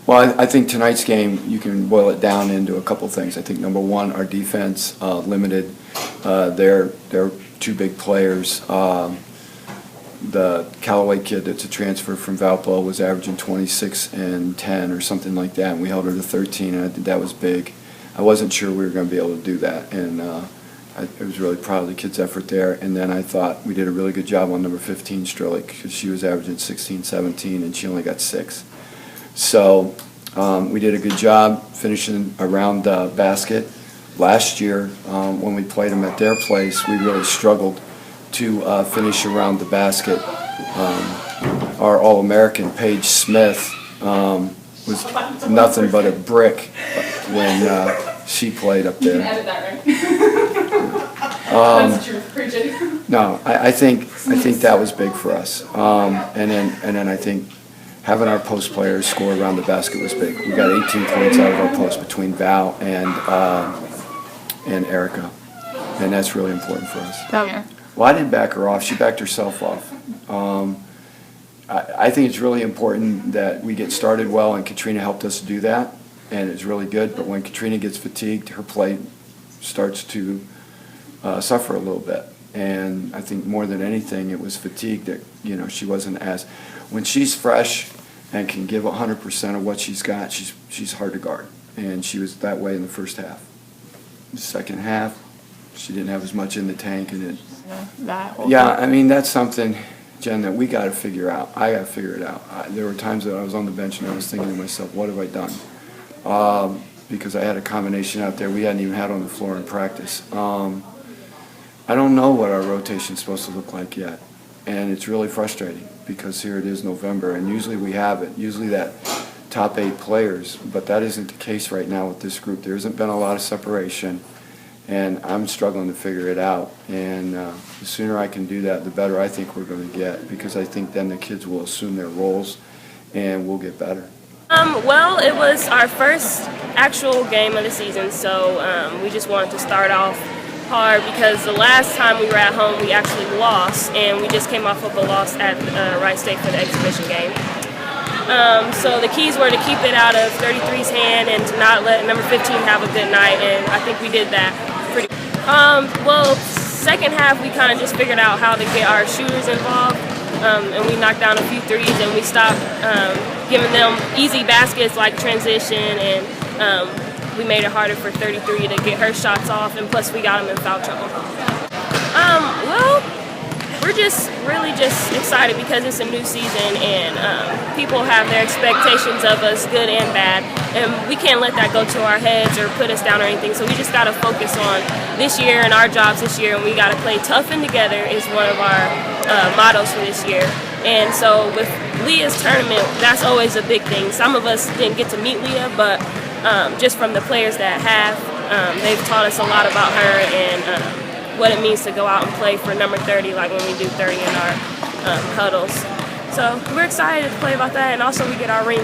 Well, I think tonight's game, you can boil it down into a couple things. I think number one, our defense limited their two big players. The Callaway kid that's a transfer from Valpo was averaging 26 and 10 or something like that, and we held her to 13, and I think that was big. I wasn't sure we were going to be able to do that, and I was really proud of the kid's effort there. And then I thought we did a really good job on number 15, Strelick, because she was averaging 16, 17, and she only got 6. So we did a good job finishing around the basket. Last year, when we played them at their place, we really struggled to finish around the basket. Our All-American, Paige Smith, was nothing but a brick when she played up there. You can edit that, right? That's true. Preach it. No, I think that was big for us. And then I think having our post players score around the basket was big. We got 18 points out of our post between Val and Erica, and that's really important for us. Yeah. Well, I didn't back her off. She backed herself off. I think it's really important that we get started well, and Katrina helped us do that, and it's really good. But when Katrina gets fatigued, her play starts to suffer a little bit. And I think more than anything, it was fatigue that, she wasn't as. When she's fresh and can give 100% of what she's got, she's hard to guard. And she was that way in the first half. The second half, she didn't have as much in the tank, and I mean, that's something, Jen, that we got to figure out. I got to figure it out. There were times that I was on the bench and I was thinking to myself, what have I done? Because I had a combination out there we hadn't even had on the floor in practice. I don't know what our rotation's supposed to look like yet, and it's really frustrating because here it is November, and usually we have it. Usually that top 8 players, but that isn't the case right now with this group. There hasn't been a lot of separation, and I'm struggling to figure it out. And the sooner I can do that, the better I think we're going to get, because I think then the kids will assume their roles and we'll get better. Well, it was our first actual game of the season, so we just wanted to start off hard because the last time we were at home we actually lost, and we just came off of a loss at Wright State for the exhibition game. So the keys were to keep it out of 33's hand and to not let number 15 have a good night, and I think we did that pretty well. Second half we kind of just figured out how to get our shooters involved, and we knocked down a few threes, and we stopped giving them easy baskets like transition, and we made it harder for 33 to get her shots off, and plus we got them in foul trouble. Well, we're just really just excited because it's a new season, and people have their expectations of us, good and bad, and we can't let that go to our heads or put us down or anything. So we just got to focus on this year and our jobs this year, and we got to play tough and together is one of our mottos for this year. And so with Leah's tournament, that's always a big thing. Some of us didn't get to meet Leah, but just from the players that have, they've taught us a lot about her and what it means to go out and play for number 30, like when we do 30 in our huddles. So we're excited to play about that, and also we get our ring.